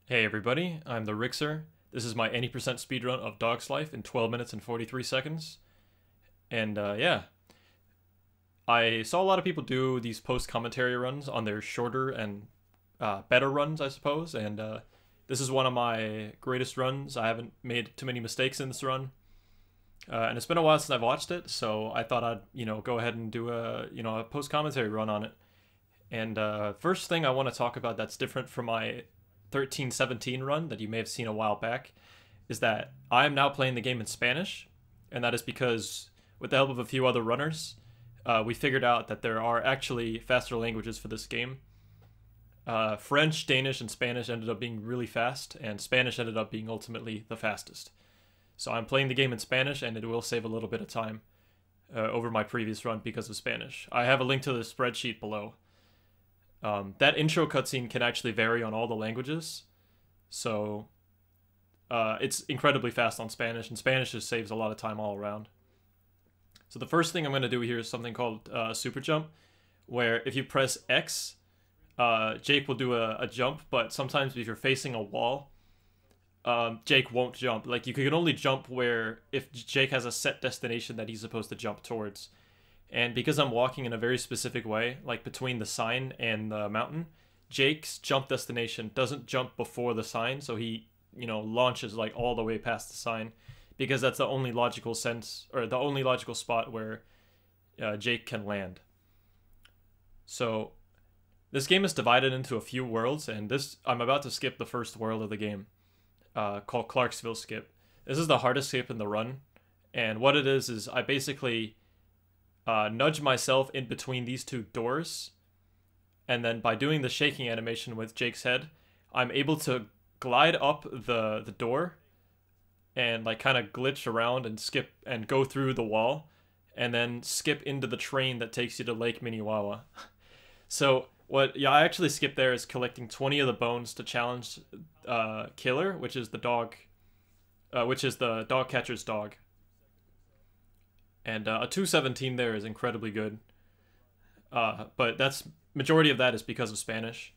Hey everybody, I'm the Rixer. This is my any percent speedrun of Dog's Life in 12 minutes and 43 seconds. And yeah, I saw a lot of people do these post-commentary runs on their shorter and better runs, I suppose. And this is one of my greatest runs. I haven't made too many mistakes in this run. And it's been a while since I've watched it, so I thought I'd, go ahead and do a post-commentary run on it. And first thing I want to talk about that's different from my 13-17 run that you may have seen a while back is that I am now playing the game in Spanish, and that is because, with the help of a few other runners, we figured out that there are actually faster languages for this game. French, Danish, and Spanish ended up being really fast, and Spanish ended up being ultimately the fastest. So I'm playing the game in Spanish, and it will save a little bit of time over my previous run because of Spanish. I have a link to the spreadsheet below. That intro cutscene can actually vary on all the languages, so it's incredibly fast on Spanish, and Spanish just saves a lot of time all around. So the first thing I'm going to do here is something called super jump, where if you press X, Jake will do a jump, but sometimes if you're facing a wall, Jake won't jump. Like, you can only jump where if Jake has a set destination that he's supposed to jump towards. And because I'm walking in a very specific way, like between the sign and the mountain, Jake's jump destination doesn't jump before the sign, so he, launches like all the way past the sign, because that's the only logical sense, or the only logical spot where Jake can land. So this game is divided into a few worlds, and I'm about to skip the first world of the game, called Clarksville Skip. This is the hardest skip in the run, and what it is I basically nudge myself in between these two doors, and then by doing the shaking animation with Jake's head, I'm able to glide up the door and like kind of glitch around and skip and go through the wall, and then skip into the train that takes you to Lake Minnewawa. So I actually skipped there is collecting 20 of the bones to challenge Killer, which is the dog catcher's dog. And a 217 there is incredibly good. But majority of that is because of Spanish.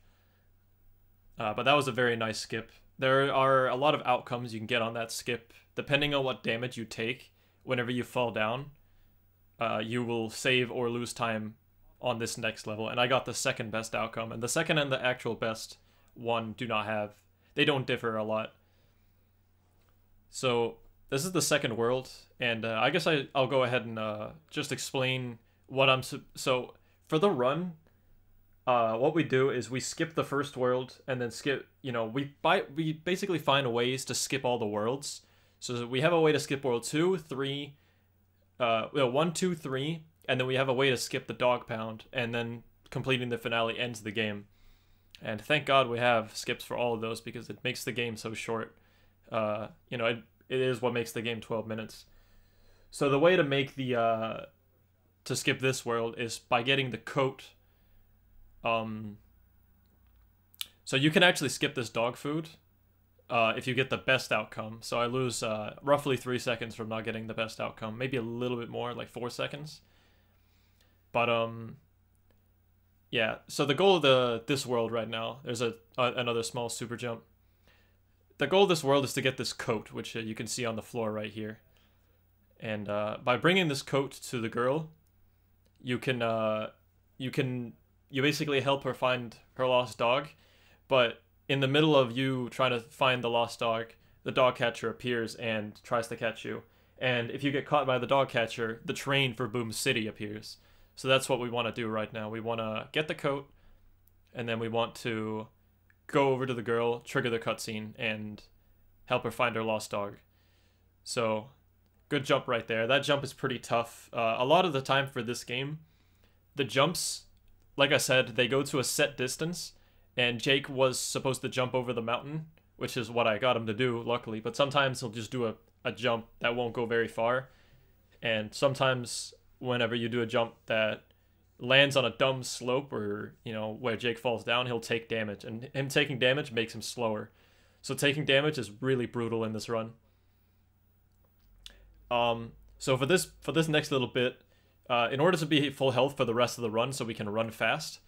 But that was a very nice skip. There are a lot of outcomes you can get on that skip. Depending on what damage you take whenever you fall down, you will save or lose time on this next level. And I got the second best outcome. And the second and the actual best one they don't differ a lot. So this is the second world, and I guess I'll go ahead and just explain what so for the run, what we do is we skip the first world and then skip, we basically find ways to skip all the worlds. So we have a way to skip world 2, 3, 1, 2, 3, and then we have a way to skip the dog pound, and then completing the finale ends the game. And thank God we have skips for all of those, because it makes the game so short. It is what makes the game 12 minutes. So the way to make to skip this world is by getting the coat. So you can actually skip this dog food if you get the best outcome. So I lose roughly 3 seconds from not getting the best outcome. Maybe a little bit more, like 4 seconds. But yeah. So the goal of this world right now, there's another small super jump. The goal of this world is to get this coat, which you can see on the floor right here. And by bringing this coat to the girl, you basically help her find her lost dog. But in the middle of you trying to find the lost dog, the dog catcher appears and tries to catch you. And if you get caught by the dog catcher, the train for Boom City appears. So that's what we want to do right now. We want to get the coat, and then we want to go over to the girl, trigger the cutscene, and help her find her lost dog. So, good jump right there. That jump is pretty tough. A lot of the time for this game, the jumps, like I said, they go to a set distance, and Jake was supposed to jump over the mountain, which is what I got him to do, luckily. But sometimes he'll just do a jump that won't go very far. And sometimes whenever you do a jump that lands on a dumb slope, or where Jake falls down, he'll take damage, and him taking damage makes him slower. So taking damage is really brutal in this run. So for this next little bit, in order to be full health for the rest of the run, so we can run fast,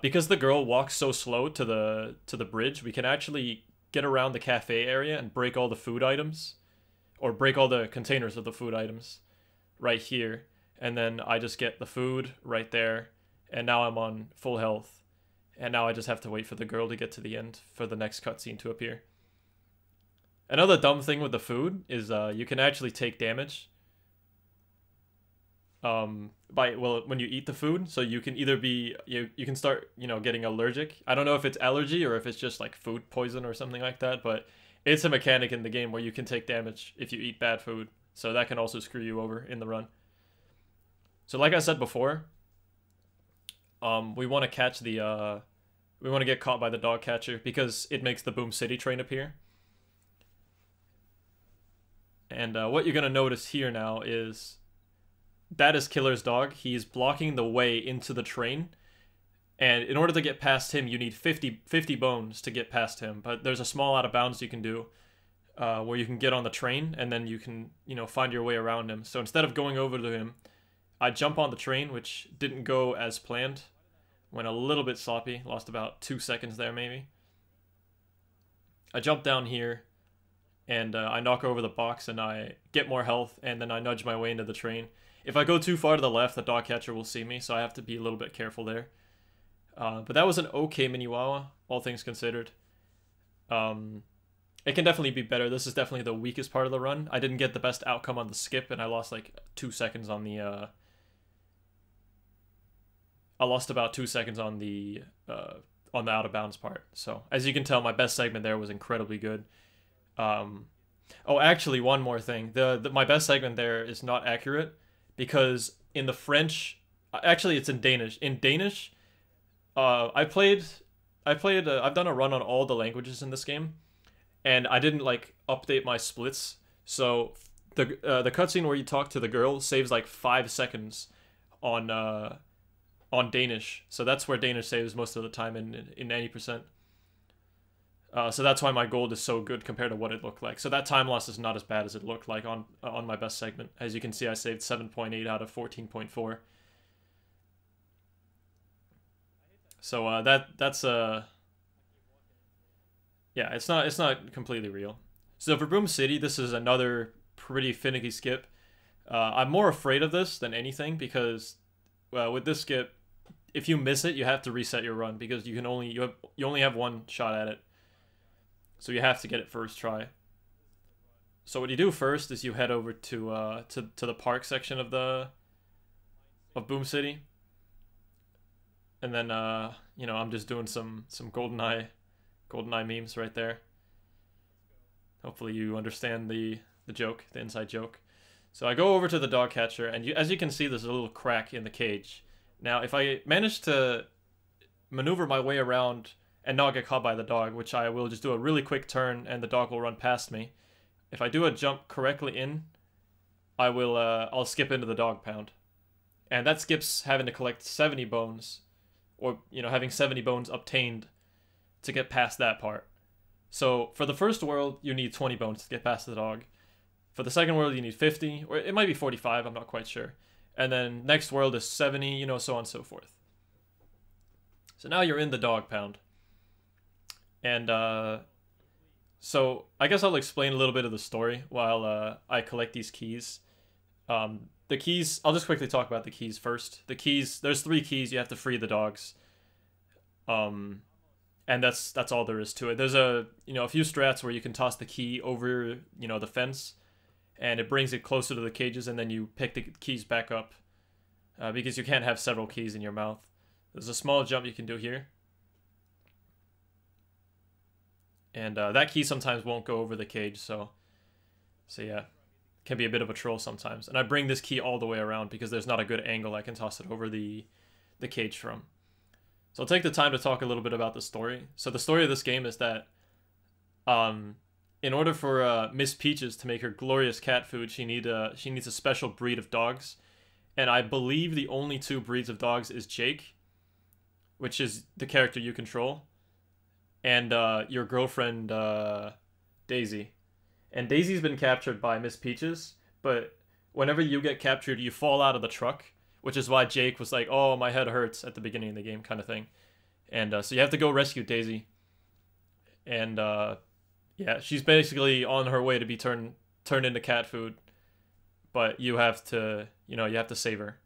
because the girl walks so slow to the bridge, we can actually get around the cafe area and break all the food items, or break all the containers of the food items right here. And then I just get the food right there. And now I'm on full health. And now I just have to wait for the girl to get to the end for the next cutscene to appear. Another dumb thing with the food is you can actually take damage when you eat the food. So you can either be you can start getting allergic. I don't know if it's allergy or if it's just like food poison or something like that, but it's a mechanic in the game where you can take damage if you eat bad food. So that can also screw you over in the run. So like I said before, we want to catch the we want to get caught by the dog catcher because it makes the Boom City train appear. And what you're going to notice here now is that is Killer's dog. He's blocking the way into the train. And in order to get past him, you need 50 bones to get past him. But there's a small out of bounds you can do where you can get on the train and then you can, find your way around him. So instead of going over to him, I jump on the train, which didn't go as planned. Went a little bit sloppy. Lost about 2 seconds there, maybe. I jump down here. And I knock over the box and I get more health and then I nudge my way into the train. If I go too far to the left, the dog catcher will see me, so I have to be a little bit careful there. But that was an okay mini Wawa, all things considered. It can definitely be better. This is definitely the weakest part of the run. I didn't get the best outcome on the skip and I lost like 2 seconds on the... I lost about 2 seconds on the out of bounds part. So as you can tell, my best segment there was incredibly good. Oh, actually, one more thing. My best segment there is not accurate because in the French, actually, it's in Danish. In Danish, I've done a run on all the languages in this game, and I didn't like update my splits. So the cutscene where you talk to the girl saves like 5 seconds on Danish. So that's where Danish saves most of the time in 90%. So that's why my gold is so good compared to what it looked like. So that time loss is not as bad as it looked like on my best segment. As you can see, I saved 7.8 out of 14.4. So that's yeah, it's not completely real. So for Boom City, this is another pretty finicky skip. I'm more afraid of this than anything because with this skip, if you miss it, you have to reset your run because you only have one shot at it. So you have to get it first try. So what you do first is you head over to the park section of Boom City. And then I'm just doing some GoldenEye memes right there. Hopefully you understand the joke, the inside joke. So I go over to the dog catcher and as you can see there's a little crack in the cage. Now if I manage to maneuver my way around and not get caught by the dog, which I will just do a really quick turn and the dog will run past me. If I do a jump correctly in, I'll skip into the dog pound. And that skips having to collect 70 bones, or having 70 bones obtained to get past that part. So for the first world, you need 20 bones to get past the dog. For the second world, you need 50, or it might be 45, I'm not quite sure. And then next world is 70, so on and so forth. So now you're in the dog pound. And so I guess I'll explain a little bit of the story while I collect these keys. The keys, I'll just quickly talk about the keys first. The keys, there's 3 keys, you have to free the dogs. And that's all there is to it. There's a few strats where you can toss the key over, the fence, and it brings it closer to the cages, and then you pick the keys back up. Because you can't have several keys in your mouth. There's a small jump you can do here. And that key sometimes won't go over the cage, so yeah, can be a bit of a troll sometimes. And I bring this key all the way around because there's not a good angle I can toss it over the cage from. So I'll take the time to talk a little bit about the story. So the story of this game is that in order for Miss Peaches to make her glorious cat food, she needs a special breed of dogs. And I believe the only 2 breeds of dogs is Jake, which is the character you control, and your girlfriend, Daisy. And Daisy's been captured by Miss Peaches, but whenever you get captured, you fall out of the truck, which is why Jake was like, oh, my head hurts at the beginning of the game kind of thing. And so you have to go rescue Daisy. And Yeah, she's basically on her way to be turned into cat food, but you have to, you have to save her.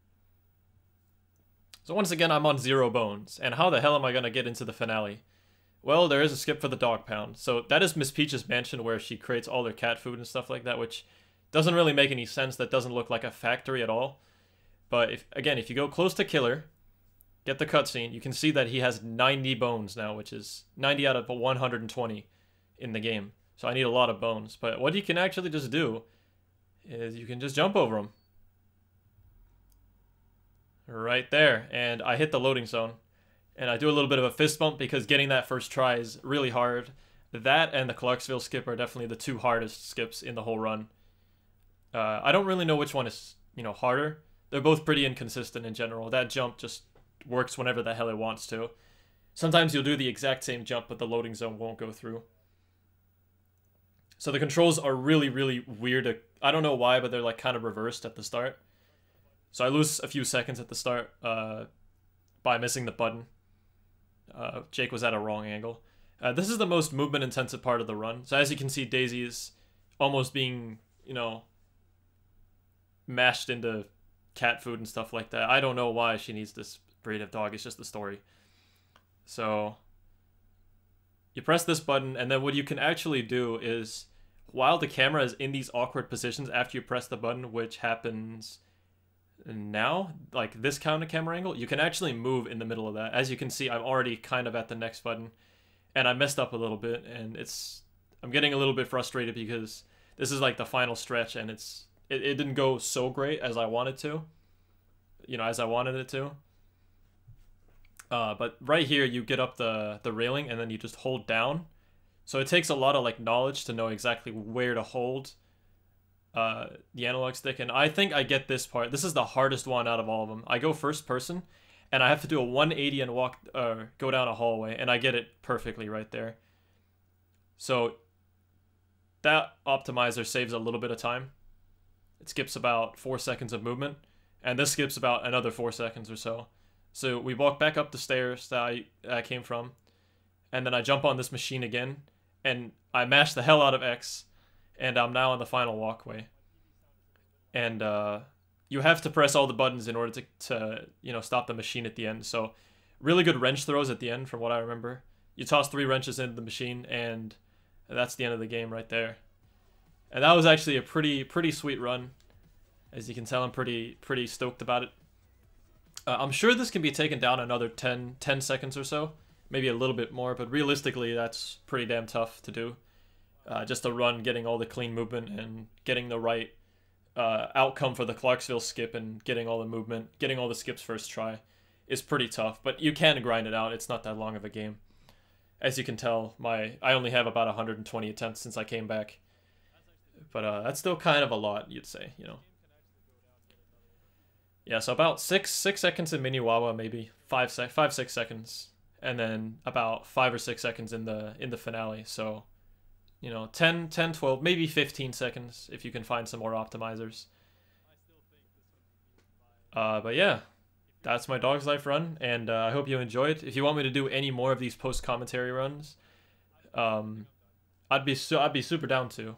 So once again, I'm on 0 bones, and how the hell am I gonna get into the finale? Well, there is a skip for the dog pound. So that is Miss Peach's mansion where she creates all their cat food and stuff like that, which doesn't really make any sense. That doesn't look like a factory at all. But if you go close to Killer, get the cutscene, you can see that he has 90 bones now, which is 90 out of 120 in the game. So I need a lot of bones. But what you can actually just do is you can just jump over them. Right there. And I hit the loading zone. And I do a little bit of a fist bump because getting that first try is really hard. That and the Clarksville skip are definitely the 2 hardest skips in the whole run. I don't really know which one is, harder. They're both pretty inconsistent in general. That jump just works whenever the hell it wants to. Sometimes you'll do the exact same jump, but the loading zone won't go through. So the controls are really, really weird. I don't know why, but they're like kind of reversed at the start. So I lose a few seconds at the start by missing the button. Jake was at a wrong angle. This is the most movement-intensive part of the run. So as you can see, Daisy is almost being, mashed into cat food and stuff like that. I don't know why she needs this breed of dog. It's just the story. So you press this button, and then what you can actually do is, while the camera is in these awkward positions after you press the button, which happens now, like this kind of camera angle, you can actually move in the middle of that. As you can see, I'm already kind of at the next button, and I messed up a little bit, and I'm getting a little bit frustrated because this is like the final stretch, and it didn't go so great as I wanted to, as I wanted it to. But right here, you get up the railing, and then you just hold down. So it takes a lot of like knowledge to know exactly where to hold the analog stick, and I think I get this part. This is the hardest one out of all of them. I go first person, and I have to do a 180 and go down a hallway, and I get it perfectly right there. So that optimizer saves a little bit of time. It skips about 4 seconds of movement, and this skips about another 4 seconds or so. So we walk back up the stairs that I came from, and then I jump on this machine again, and I mash the hell out of X, and I'm now on the final walkway. And you have to press all the buttons in order to stop the machine at the end. So really good wrench throws at the end, from what I remember. You toss 3 wrenches into the machine, and that's the end of the game right there. And that was actually a pretty sweet run. As you can tell, I'm pretty stoked about it. I'm sure this can be taken down another 10 seconds or so, maybe a little bit more, but realistically, that's pretty damn tough to do. Just a run, getting all the clean movement and getting the right outcome for the Clarksville skip and getting all the movement, getting all the skips first try is pretty tough, but you can grind it out. It's not that long of a game. As you can tell, I only have about 120 attempts since I came back, but that's still kind of a lot, you'd say, Yeah, so about six seconds in Mini Wawa, maybe 5-6 seconds, and then about 5 or 6 seconds in the finale. So 10, 12, maybe 15 seconds if you can find some more optimizers. But yeah, that's my Dog's Life run, and I hope you enjoyed. If you want me to do any more of these post-commentary runs, I'd be super down to.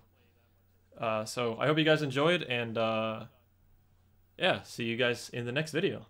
So I hope you guys enjoyed, and yeah, see you guys in the next video.